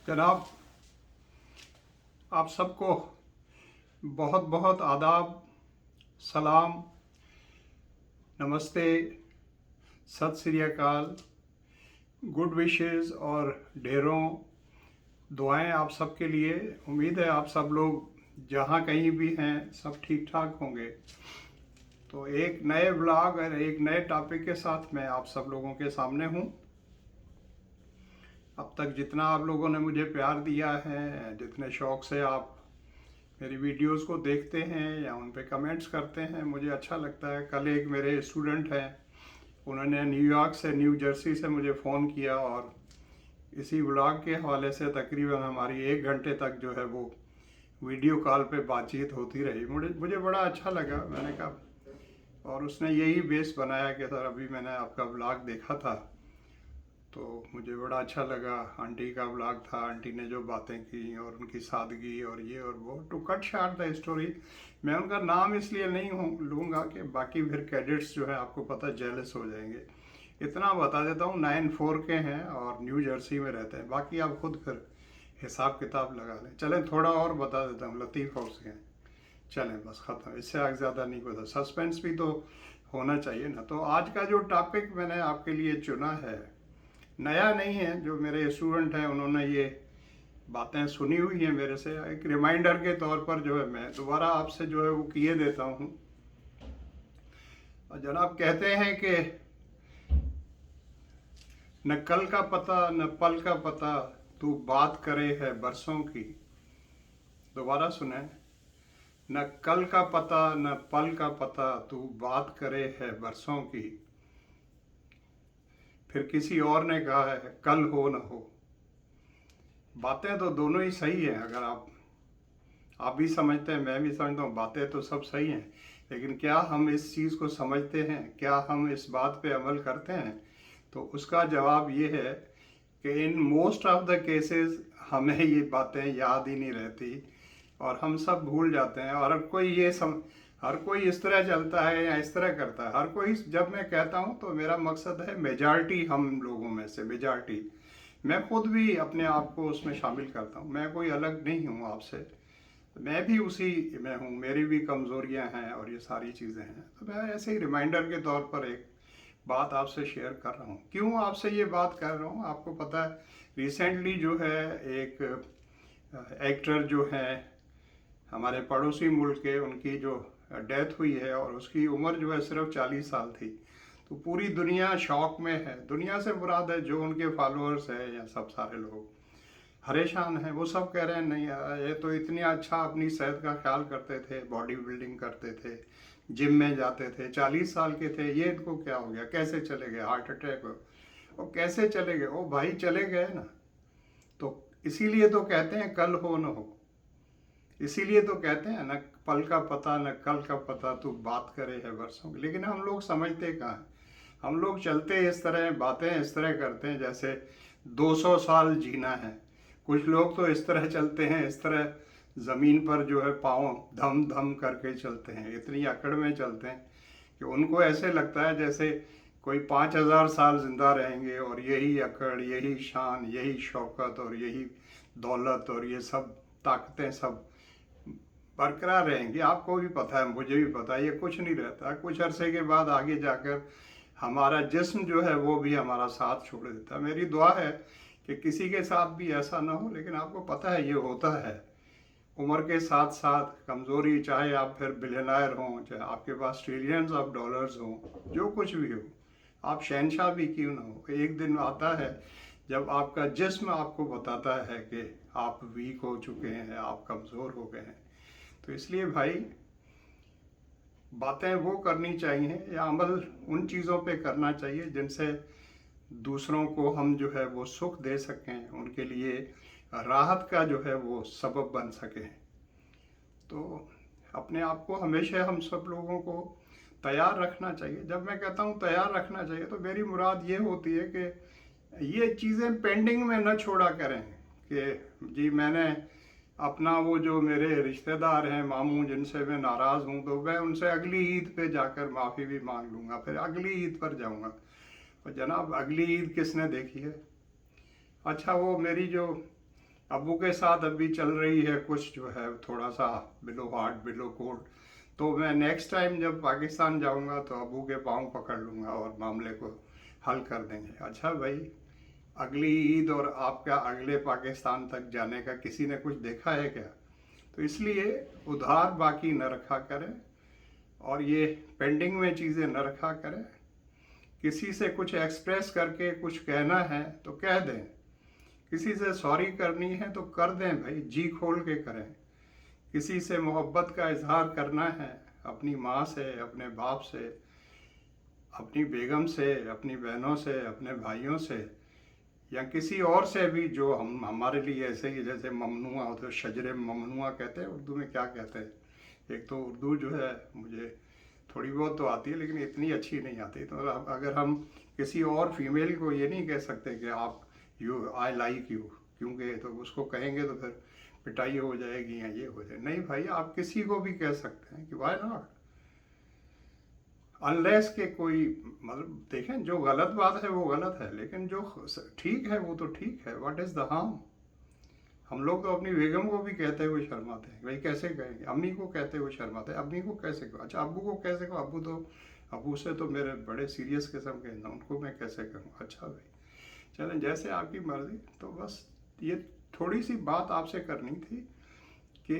जनाब, आप सबको बहुत बहुत आदाब, सलाम, नमस्ते, सत श्री अकाल, गुड विशेस और ढेरों दुआएं आप सबके लिए। उम्मीद है आप सब लोग जहाँ कहीं भी हैं सब ठीक ठाक होंगे। तो एक नए व्लॉग और एक नए टॉपिक के साथ मैं आप सब लोगों के सामने हूँ। अब तक जितना आप लोगों ने मुझे प्यार दिया है, जितने शौक़ से आप मेरी वीडियोस को देखते हैं या उन पे कमेंट्स करते हैं, मुझे अच्छा लगता है। कल एक मेरे स्टूडेंट हैं, उन्होंने न्यूयॉर्क से, न्यू जर्सी से मुझे फ़ोन किया और इसी व्लॉग के हवाले से तकरीबन हमारी 1 घंटे तक जो है वो वीडियो कॉल पे बातचीत होती रही। मुझे बड़ा अच्छा लगा। मैंने कहा, और उसने यही बेस बनाया कि सर अभी मैंने आपका व्लॉग देखा था तो मुझे बड़ा अच्छा लगा। आंटी का व्लॉग था, आंटी ने जो बातें की और उनकी सादगी और ये और वो। To cut short the story, मैं उनका नाम इसलिए नहीं लूँगा कि बाकी फिर कैडेट्स जो है आपको पता जेलस हो जाएंगे। इतना बता देता हूँ, 9-4 के हैं और न्यू जर्सी में रहते हैं। बाकी आप खुद फिर हिसाब किताब लगा लें। चलें, थोड़ा और बता देता हूँ, लतीफ़ हाउस के हैं। चलें, बस ख़त्म, इससे आगे ज़्यादा नहीं पता। सस्पेंस भी तो होना चाहिए ना। तो आज का जो टॉपिक मैंने आपके लिए चुना है नया नहीं है। जो मेरे स्टूडेंट हैं उन्होंने ये बातें सुनी हुई हैं मेरे से। एक रिमाइंडर के तौर पर जो है मैं दोबारा आपसे जो है वो किए देता हूँ। और जनाब कहते हैं कि न कल का पता न पल का पता, तू बात करे है बरसों की। दोबारा सुने, न कल का पता न पल का पता, तू बात करे है बरसों की। फिर किसी और ने कहा है कल हो न हो। बातें तो दोनों ही सही हैं। अगर आप भी समझते हैं, मैं भी समझता हूँ, बातें तो सब सही हैं। लेकिन क्या हम इस चीज़ को समझते हैं? क्या हम इस बात पे अमल करते हैं? तो उसका जवाब ये है कि in most of the cases हमें ये बातें याद ही नहीं रहती और हम सब भूल जाते हैं। और हर कोई इस तरह चलता है या इस तरह करता है। हर कोई, जब मैं कहता हूँ तो मेरा मकसद है मेजॉरिटी, हम लोगों में से मेजॉरिटी। मैं खुद भी अपने आप को उसमें शामिल करता हूँ। मैं कोई अलग नहीं हूँ आपसे, मैं भी उसी में हूँ। मेरी भी कमज़ोरियाँ हैं और ये सारी चीज़ें हैं। तो मैं ऐसे ही रिमाइंडर के तौर पर एक बात आपसे शेयर कर रहा हूँ। क्यों आपसे ये बात कर रहा हूँ? आपको पता है रिसेंटली जो है एक एक्टर जो है हमारे पड़ोसी मुल्क के, उनकी जो डेथ हुई है और उसकी उम्र जो है सिर्फ 40 साल थी। तो पूरी दुनिया शौक में है। दुनिया से मुराद है जो उनके फॉलोअर्स हैं या सब सारे लोग परेशान हैं। वो सब कह रहे हैं नहीं यार, ये तो इतनी अच्छा अपनी सेहत का ख्याल करते थे, बॉडी बिल्डिंग करते थे, जिम में जाते थे, 40 साल के थे, ये इनको क्या हो गया? कैसे चले गए? हार्ट अटैक हो? और कैसे चले गए? ओ भाई, चले गए ना। तो इसीलिए तो कहते हैं कल हो न हो। इसीलिए तो कहते हैं न पल का पता न कल का पता, तू बात करे है वर्षों की। लेकिन हम लोग समझते कहाँ हैं? हम लोग चलते इस तरह, बातें इस तरह करते हैं जैसे 200 साल जीना है। कुछ लोग तो इस तरह चलते हैं, इस तरह ज़मीन पर जो है पाँव धम धम करके चलते हैं, इतनी अकड़ में चलते हैं कि उनको ऐसे लगता है जैसे कोई 5000 साल जिंदा रहेंगे और यही अकड़, यही शान, यही शौकत और यही दौलत और ये सब ताकतें सब बरकरार रहेंगी। आपको भी पता है, मुझे भी पता है, ये कुछ नहीं रहता। कुछ अरसे के बाद आगे जाकर हमारा जिस्म जो है वो भी हमारा साथ छोड़ देता है। मेरी दुआ है कि किसी के साथ भी ऐसा ना हो, लेकिन आपको पता है ये होता है। उम्र के साथ साथ कमज़ोरी, चाहे आप फिर बिलियनर हों, चाहे आपके पास ट्रिलियंस ऑफ डॉलर्स हों, जो कुछ भी हो, आप शहनशाह भी क्यों ना हो, एक दिन आता है जब आपका जिस्म आपको बताता है कि आप वीक हो चुके हैं, आप कमज़ोर हो गए हैं। तो इसलिए भाई, बातें वो करनी चाहिए या अमल उन चीज़ों पे करना चाहिए जिनसे दूसरों को हम जो है वो सुख दे सकें, उनके लिए राहत का जो है वो सबब बन सकें। तो अपने आप को हमेशा हम सब लोगों को तैयार रखना चाहिए। जब मैं कहता हूँ तैयार रखना चाहिए तो मेरी मुराद ये होती है कि ये चीज़ें पेंडिंग में न छोड़ा करें कि जी मैंने अपना वो जो मेरे रिश्तेदार हैं, मामू, जिनसे मैं नाराज़ हूँ, तो मैं उनसे अगली ईद पे जाकर माफ़ी भी मांग लूँगा, फिर अगली ईद पर जाऊँगा। और जनाब, अगली ईद किसने देखी है? अच्छा, वो मेरी जो अबू के साथ अभी चल रही है कुछ जो है थोड़ा सा बिलो हार्ड बिलो कोल्ड। तो मैं नेक्स्ट टाइम जब पाकिस्तान जाऊंगा तो अबू के पाँव पकड़ लूंगा और मामले को हल कर देंगे। अच्छा भाई, अगली ईद और आपका अगले पाकिस्तान तक जाने का किसी ने कुछ देखा है क्या? तो इसलिए उधार बाकी न रखा करें और ये पेंडिंग में चीज़ें न रखा करें। किसी से कुछ एक्सप्रेस करके कुछ कहना है तो कह दें, किसी से सॉरी करनी है तो कर दें भाई, जी खोल के करें। किसी से मोहब्बत का इजहार करना है, अपनी माँ से, अपने बाप से, अपनी बेगम से, अपनी बहनों से, अपने भाइयों से, या किसी और से भी जो हम हमारे लिए ऐसे ही, जैसे ममनुआ होते, शजरे ममनुआ कहते हैं उर्दू में, क्या कहते हैं? एक तो उर्दू जो है मुझे थोड़ी बहुत तो आती है लेकिन इतनी अच्छी नहीं आती। तो अगर हम किसी और फीमेल को ये नहीं कह सकते कि आप यू आई लाइक यू, क्योंकि तो उसको कहेंगे तो फिर पिटाई हो जाएगी या ये हो जाए। नहीं भाई, आप किसी को भी कह सकते हैं कि वाई नॉट, अनलेस के कोई मतलब देखें, जो गलत बात है वो गलत है, लेकिन जो ठीक है वो तो ठीक है। What is the harm? हम लोग तो अपनी बेगम को भी कहते हुए शर्माते हैं, भाई कैसे कहेंगे? अम्मी को कहते हुए शर्माते हैं, अम्मी को कैसे कहो? अच्छा, अब्बू को कैसे कहो? अब्बू से तो मेरे बड़े सीरियस किस्म के हैं, उनको मैं कैसे कहूँ? अच्छा भाई, चलें जैसे आपकी मर्ज़ी। तो बस ये थोड़ी सी बात आपसे करनी थी कि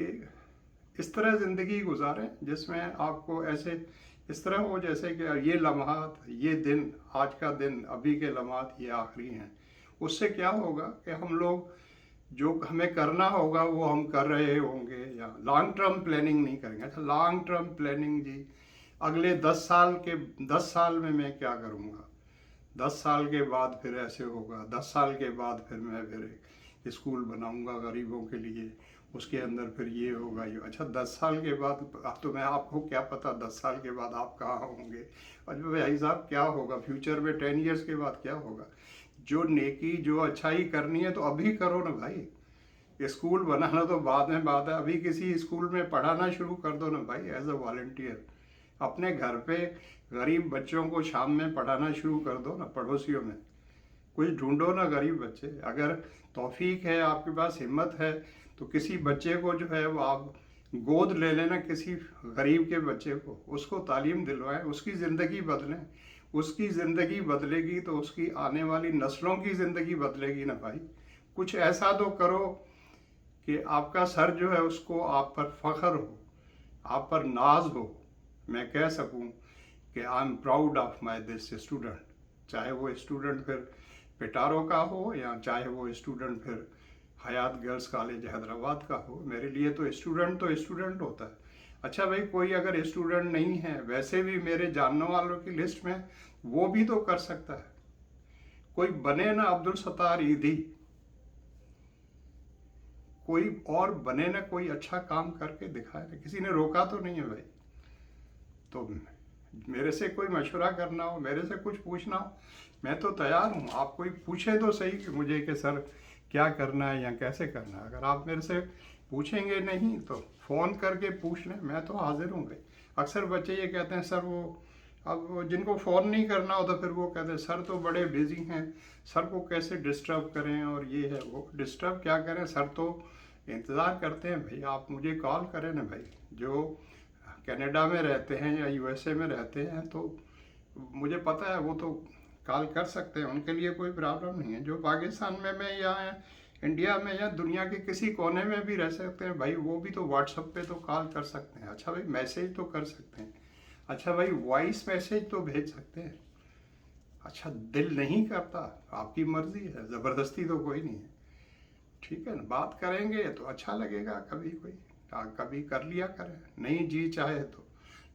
इस तरह ज़िंदगी गुजारें जिसमें आपको ऐसे इस तरह हो जैसे कि ये लम्हात, ये दिन, आज का दिन, अभी के लम्हात ये आखिरी हैं। उससे क्या होगा कि हम लोग जो हमें करना होगा वो हम कर रहे होंगे, या लॉन्ग टर्म प्लानिंग नहीं करेंगे। अच्छा, लॉन्ग टर्म प्लानिंग जी, अगले 10 साल में मैं क्या करूँगा, 10 साल के बाद फिर ऐसे होगा, 10 साल के बाद फिर मैं फिर एक स्कूल बनाऊंगा गरीबों के लिए, उसके अंदर फिर ये होगा ये। अच्छा, 10 साल के बाद अब तो मैं, आपको क्या पता 10 साल के बाद आप कहाँ होंगे? और भाई साहब क्या होगा फ्यूचर में, 10 ईयर्स के बाद क्या होगा? जो नेकी, जो अच्छाई करनी है तो अभी करो ना भाई। स्कूल बनाना तो बाद में बात है, अभी किसी स्कूल में पढ़ाना शुरू कर दो ना भाई, एज अ वॉलंटियर। अपने घर पे गरीब बच्चों को शाम में पढ़ाना शुरू कर दो ना, पड़ोसियों में कुछ ढूंढो ना गरीब बच्चे। अगर तौफीक है, आपके पास हिम्मत है, तो किसी बच्चे को जो है वो आप गोद ले लेना, किसी गरीब के बच्चे को, उसको तालीम दिलवाएं, उसकी ज़िंदगी बदलें। उसकी ज़िंदगी बदलेगी तो उसकी आने वाली नस्लों की ज़िंदगी बदलेगी ना भाई। कुछ ऐसा तो करो कि आपका सर जो है उसको आप पर फ़ख्र हो, आप पर नाज हो, मैं कह सकूं कि I am proud of my this student. चाहे वो स्टूडेंट फिर पिटारो का हो या चाहे वो स्टूडेंट फिर हयात गर्ल्स कॉलेज हैदराबाद का हो, मेरे लिए तो स्टूडेंट होता है। अच्छा भाई, कोई अगर स्टूडेंट नहीं है, वैसे भी मेरे जानने वालों की लिस्ट में, वो भी तो कर सकता है। कोई बने ना अब्दुल सत्तार ईदी, कोई और बने ना, कोई अच्छा काम करके दिखाए ना, किसी ने रोका तो नहीं है भाई। तो मेरे से कोई मशवरा करना हो, मेरे से कुछ पूछना हो, मैं तो तैयार हूँ। आप कोई पूछे तो सही कि मुझे कि सर क्या करना है या कैसे करना है। अगर आप मेरे से पूछेंगे नहीं तो फ़ोन करके पूछ लें, मैं तो हाजिर हूँ भाई। अक्सर बच्चे ये कहते हैं सर वो, अब जिनको फ़ोन नहीं करना होता फिर वो कहते हैं सर तो बड़े बिजी हैं, सर को कैसे डिस्टर्ब करें, और ये है वो। डिस्टर्ब क्या करें, सर तो इंतज़ार करते हैं भाई, आप मुझे कॉल करें ना भाई। जो कनाडा में रहते हैं या यूएसए में रहते हैं तो मुझे पता है वो तो कॉल कर सकते हैं, उनके लिए कोई प्रॉब्लम नहीं है। जो पाकिस्तान में मैं यहाँ इंडिया में या दुनिया के किसी कोने में भी रह सकते हैं भाई, वो भी तो व्हाट्सएप पे तो कॉल कर सकते हैं। अच्छा भाई, मैसेज तो कर सकते हैं। अच्छा भाई, वॉइस मैसेज तो भेज सकते हैं। अच्छा, दिल नहीं करता, आपकी मर्जी है, ज़बरदस्ती तो कोई नहीं है। ठीक है ना, बात करेंगे तो अच्छा लगेगा। कभी कोई कभी कर लिया करें, नहीं जी चाहे तो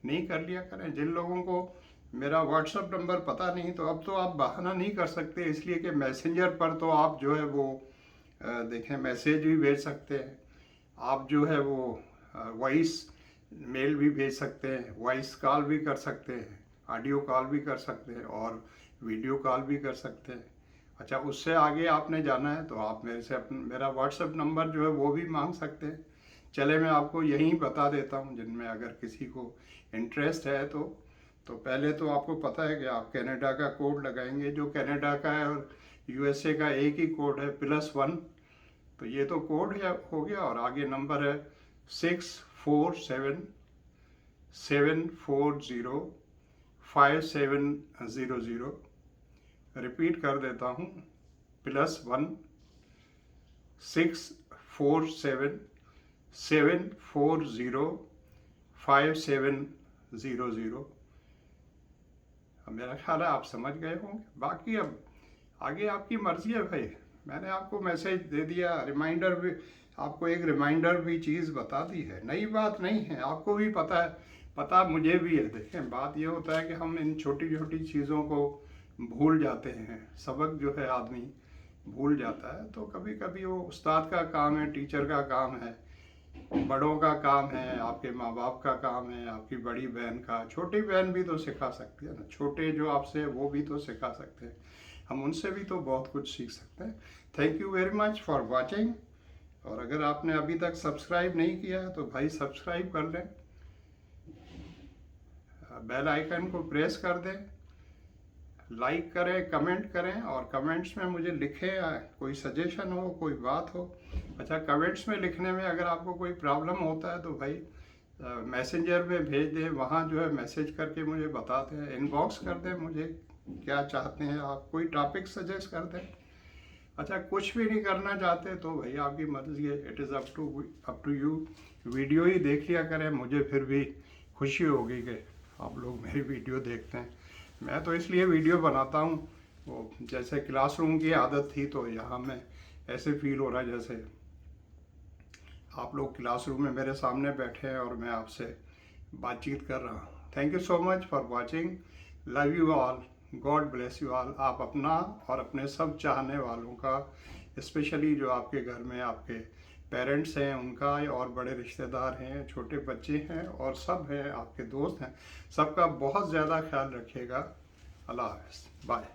नहीं कर लिया करें। जिन लोगों को मेरा व्हाट्सएप नंबर पता नहीं, तो अब तो आप बहाना नहीं कर सकते, इसलिए कि मैसेंजर पर तो आप जो है वो देखें मैसेज भी भेज सकते हैं, आप जो है वो वॉइस मेल भी भेज सकते हैं, वॉइस कॉल भी कर सकते हैं, ऑडियो कॉल भी कर सकते हैं और वीडियो कॉल भी कर सकते हैं। अच्छा, उससे आगे आपने जाना है तो आप मेरे से मेरा व्हाट्सएप नंबर जो है वो भी मांग सकते हैं। चले मैं आपको यहीं बता देता हूँ, जिनमें अगर किसी को इंटरेस्ट है तो पहले तो आपको पता है कि आप कनाडा का कोड लगाएंगे, जो कनाडा का है और यूएसए का एक ही कोड है, +1 तो ये तो कोड हो गया, और आगे नंबर है 6477405700। रिपीट कर देता हूँ, +1 6477405700। मेरा ख्याल है आप समझ गए होंगे। बाकी अब आगे आपकी मर्जी है भाई। मैंने आपको मैसेज दे दिया, रिमाइंडर भी, आपको एक रिमाइंडर भी चीज़ बता दी है, नई बात नहीं है, आपको भी पता है, पता मुझे भी है। देखें, बात ये होता है कि हम इन छोटी छोटी चीज़ों को भूल जाते हैं, सबक जो है आदमी भूल जाता है। तो कभी कभी वो उस्ताद का काम है, टीचर का काम है, बड़ों का काम है, आपके माँ बाप का काम है, आपकी बड़ी बहन का, छोटी बहन भी तो सिखा सकती है ना, छोटे जो आपसे वो भी तो सिखा सकते हैं, हम उनसे भी तो बहुत कुछ सीख सकते हैं। Thank you very much for watching. और अगर आपने अभी तक सब्सक्राइब नहीं किया है तो भाई सब्सक्राइब कर लें, बेल आइकन को प्रेस कर दें, लाइक करें, कमेंट करें, और कमेंट्स में मुझे लिखें कोई सजेशन हो, कोई बात हो। अच्छा, कमेंट्स में लिखने में अगर आपको कोई प्रॉब्लम होता है तो भाई मैसेंजर में भेज दें, वहाँ जो है मैसेज करके मुझे बताते हैं, इनबॉक्स कर दें, मुझे क्या चाहते हैं आप, कोई टॉपिक सजेस्ट कर दें। अच्छा, कुछ भी नहीं करना चाहते तो भाई आपकी मर्जी है, it is up to you. Video ही देख लिया करें, मुझे फिर भी खुशी होगी कि आप लोग मेरी वीडियो देखते हैं। मैं तो इसलिए वीडियो बनाता हूँ, वो जैसे क्लासरूम की आदत थी, तो यहाँ में ऐसे फील हो रहा है जैसे आप लोग क्लासरूम में मेरे सामने बैठे हैं और मैं आपसे बातचीत कर रहा हूँ। Thank you so much for watching, love you all, God bless you all. आप अपना और अपने सब चाहने वालों का, स्पेशली जो आपके घर में आपके पेरेंट्स हैं उनका, और बड़े रिश्तेदार हैं, छोटे बच्चे हैं, और सब हैं, आपके दोस्त हैं, सबका बहुत ज़्यादा ख्याल रखिएगा। अल्लाह हाफ़िज़, बाय।